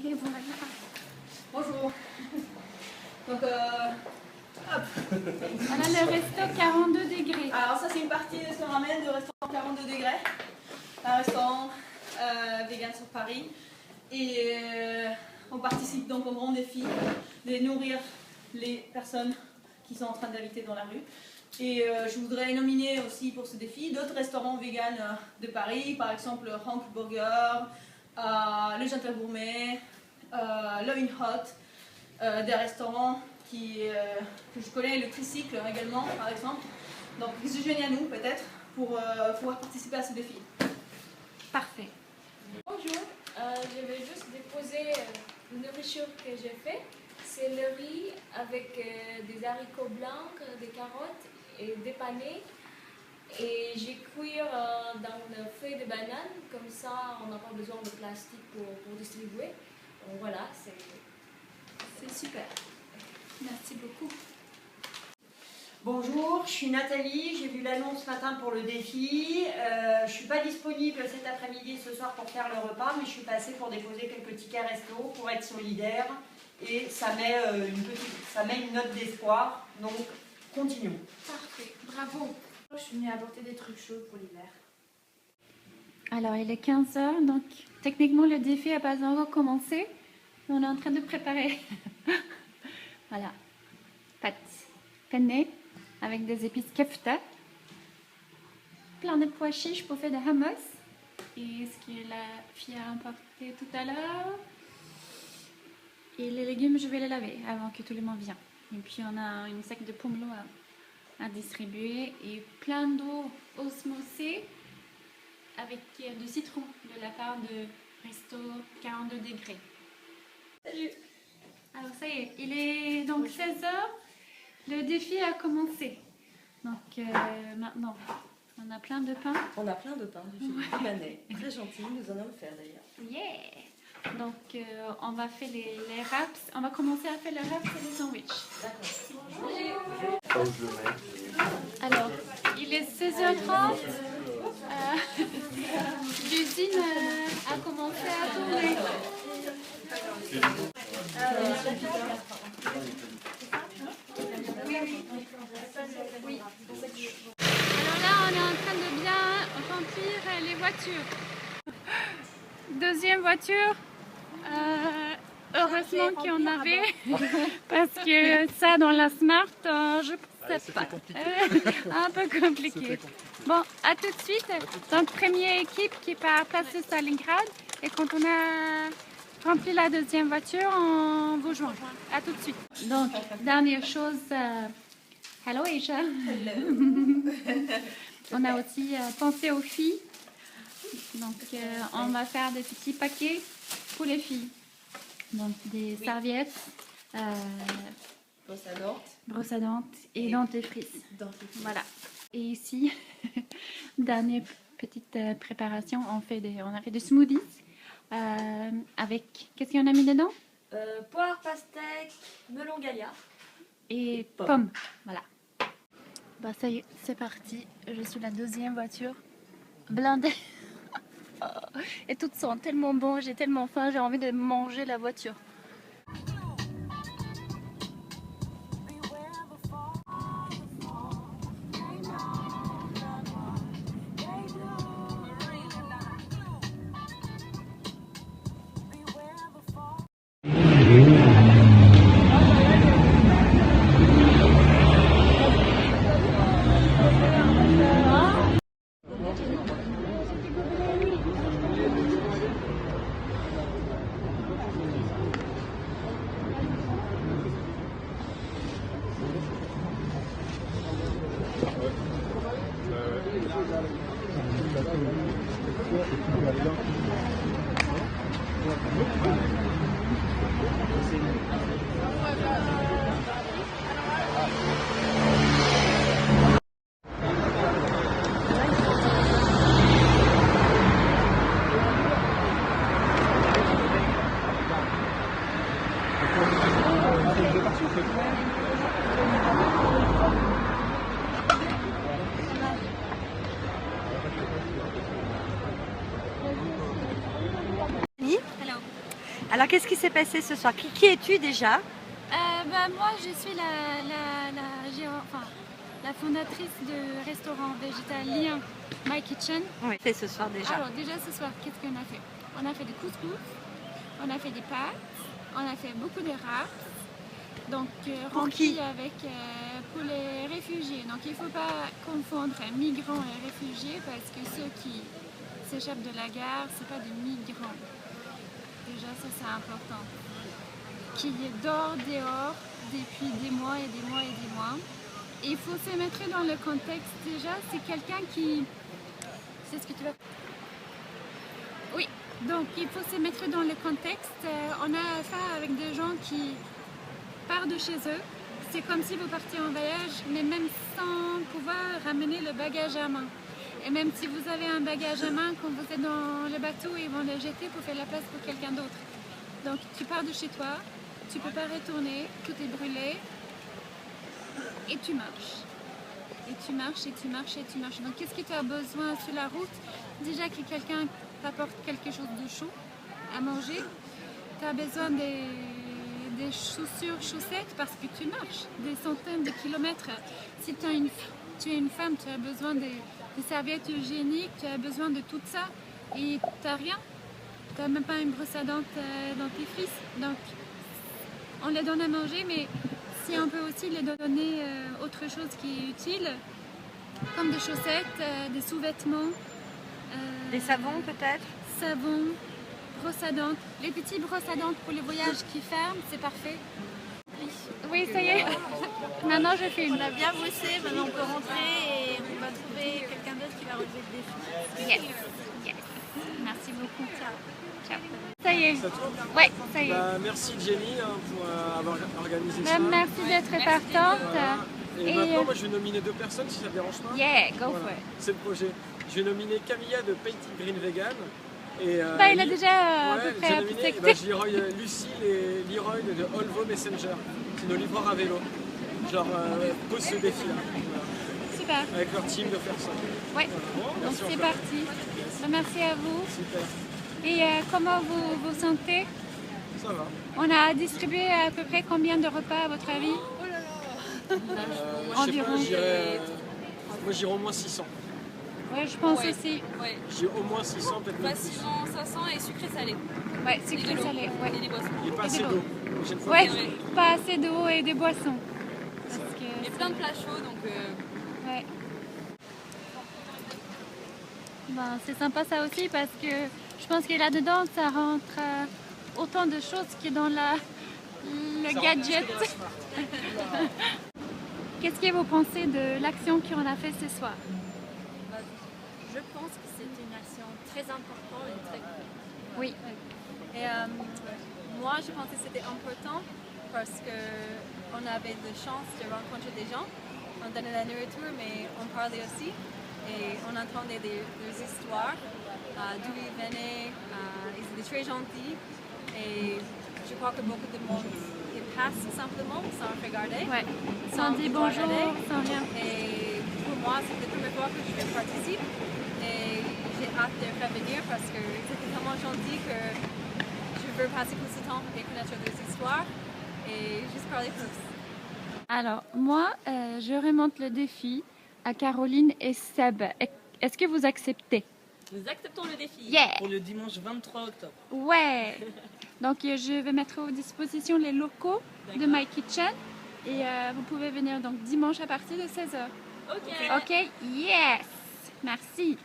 Et voilà. Bonjour. Donc, hop. Voilà le resto 42 degrés. Alors ça c'est une partie de ce qu'on ramène de restaurant 42 degrés. Un restaurant vegan sur Paris. Et on participe donc au grand défi de nourrir les personnes qui sont en train d'habiter dans la rue. Et je voudrais nominer aussi pour ce défi d'autres restaurants vegan de Paris, par exemple Hank Burger, le Gentil Gourmet, Loving Hot, des restaurants que je connais, le Tricycle également par exemple. Donc ils se joignent à nous peut-être pour pouvoir participer à ce défi. Parfait. Bonjour, je vais juste déposer une nourriture que j'ai fait. C'est le riz avec des haricots blancs, des carottes et des panais. Et j'ai cuit dans une feuille de banane, comme ça on n'a pas besoin de plastique pour distribuer. Donc voilà, c'est super. Merci beaucoup. Bonjour, je suis Nathalie, j'ai vu l'annonce ce matin pour le défi. Je ne suis pas disponible cet après-midi et ce soir pour faire le repas, mais je suis passée pour déposer quelques tickets resto pour être solidaire et ça met une note d'espoir, donc continuons. Parfait, bravo. Je suis venue apporter des trucs chauds pour l'hiver. Alors il est 15h, donc techniquement le défi n'a pas encore commencé. On est en train de préparer. Voilà, pâte penne avec des épices kefta, plein de pois chiches pour faire des hummus et ce que la fille a emporté tout à l'heure. Et les légumes, je vais les laver avant que tout le monde vienne. Et puis on a une sac de pomelo à distribuer et plein d'eau osmosée avec du citron de la part de Resto 42 degrés. Salut! Alors ça y est, il est donc 16h, le défi a commencé. Donc maintenant, on a plein de pain. On a plein de pain du libanais. Très gentil, nous en allons faire d'ailleurs. Yeah! Donc on va faire les wraps. On va commencer à faire les wraps et les sandwichs. D'accord. Alors, il est 16h30. L'usine a commencé à tourner. Oui. Alors là, on est en train de bien remplir les voitures. Deuxième voiture. Heureusement qu'il y en avait, parce que ça dans la Smart, je ne sais pas. Un peu compliqué. Bon, à tout de suite. Donc, première équipe qui part passer Stalingrad. Et quand on a rempli la deuxième voiture, on vous joint. À tout de suite. Donc, dernière chose. Hello Aisha. On a aussi pensé aux filles. Donc, on va faire des petits paquets pour les filles. Donc, des serviettes, brosse à dents et dentifrice. Voilà. Et ici, dernière petite préparation, on a fait des smoothies avec, qu'est-ce qu'on a mis dedans? Poire, pastèque, melon galia. Et pommes. Voilà. Bah ça y est, c'est parti. Je suis la deuxième voiture blindée. Et toutes sont tellement bon, j'ai tellement faim, j'ai envie de manger la voiture. Alors, qu'est-ce qui s'est passé ce soir? Qui es-tu déjà? Moi, je suis la fondatrice du restaurant végétalien My Kitchen. Oui, fait ce soir déjà. Alors déjà ce soir, qu'est-ce qu'on a fait? On a fait des couscous, on a fait des pâtes, on a fait beaucoup de wraps. Donc remplis avec pour les réfugiés. Donc il ne faut pas confondre migrants et réfugiés parce que ceux qui s'échappent de la guerre, ce pas des migrants. Déjà ça c'est important. Qui dort dehors depuis des mois et des mois et des mois. Et il faut se mettre dans le contexte déjà, c'est quelqu'un qui... C'est ce que tu vas... Oui, donc il faut se mettre dans le contexte. On a affaire avec des gens qui partent de chez eux. C'est comme si vous partiez en voyage, mais même sans pouvoir ramener le bagage à main. Et même si vous avez un bagage à main, quand vous êtes dans le bateau, ils vont le jeter pour faire la place pour quelqu'un d'autre. Donc tu pars de chez toi, tu ne peux pas retourner, tout est brûlé. Et tu marches. Et tu marches, et tu marches, et tu marches. Donc qu'est-ce que tu as besoin sur la route? Déjà que quelqu'un t'apporte quelque chose de chaud à manger. Tu as besoin des chaussures, chaussettes parce que tu marches des centaines de kilomètres. Si tu es une femme, tu as besoin des serviettes hygiéniques, tu as besoin de tout ça. Et tu n'as rien. Tu n'as même pas une brosse à dents dentifrice. Donc on les donne à manger, mais si on peut aussi les donner autre chose qui est utile, comme des chaussettes, des sous-vêtements. Des savons peut-être? Savon, brosse à dents. Les petits brosses à dents pour les voyages qui ferment, c'est parfait. Oui, ça y est. Maintenant, je filme. On a bien bossé, maintenant on peut rentrer et on va trouver quelqu'un d'autre qui va relever le défi. Yes, yes. Merci beaucoup. Ciao. Ça y est. Ça tourne? Ouais, ça y est. Merci Jenny pour avoir organisé ça. Merci d'être partante. Voilà. Et Et, maintenant, moi, je vais nominer 2 personnes si ça ne dérange pas. Yeah, go for Voilà. it. C'est le projet. Je vais nominer Camilla de Painting Green Vegan. Et, Il a déjà à peu près j'ai un nominé peu Lucille et Leroy de Olvo Messenger. C'est nos livreurs à vélo. Je leur pose ce défi-là. Voilà. Super. Avec leur team de faire ça. Ouais. Bon, Donc merci c'est encore. parti. Merci à vous. Super. Et comment vous vous sentez? Ça va. On a distribué à peu près combien de repas à votre avis? Je sais pas, Environ. moi j'irai au moins 600. Ouais, je pense aussi. Ouais, J'ai au moins 600, peut-être même plus. facilement 500 et sucré-salé. Ouais, sucré Et de l'eau. salé. Ouais. Et des boissons. Il n'y a pas Et assez de l'eau. d'eau. La prochaine fois, Ouais, Ouais. pas assez d'eau et des boissons. Parce Il y a que plein de plats chauds, donc ouais. Ben, c'est sympa ça aussi parce que je pense que là-dedans ça rentre autant de choses que dans le gadget. Qu'est-ce que vous pensez de l'action qu'on a fait ce soir? Je pense que c'est une action très importante et très cool. Oui. Et moi, je pensais que c'était important parce qu'on avait de chance de rencontrer des gens. On donnait la nourriture, mais on parlait aussi. Et on entendait des histoires, d'où ils venaient. Ils étaient très gentils. Et je crois que beaucoup de monde ils passent simplement sans regarder. Ouais. Sans dire bonjour, regarder. sans rien. Et pour moi, c'est la première fois que je participe. Et j'ai hâte de revenir parce que c'était tellement gentil que je veux passer plus de temps et connaître des histoires et juste parler plus. Alors, moi, je remonte le défi à Caroline et Seb. Est-ce que vous acceptez? Nous acceptons le défi Yeah. pour le dimanche 23 octobre. Ouais. Donc, je vais mettre à disposition les locaux de My Kitchen. Et vous pouvez venir donc dimanche à partir de 16h. Ok. Ok? Yes! Merci!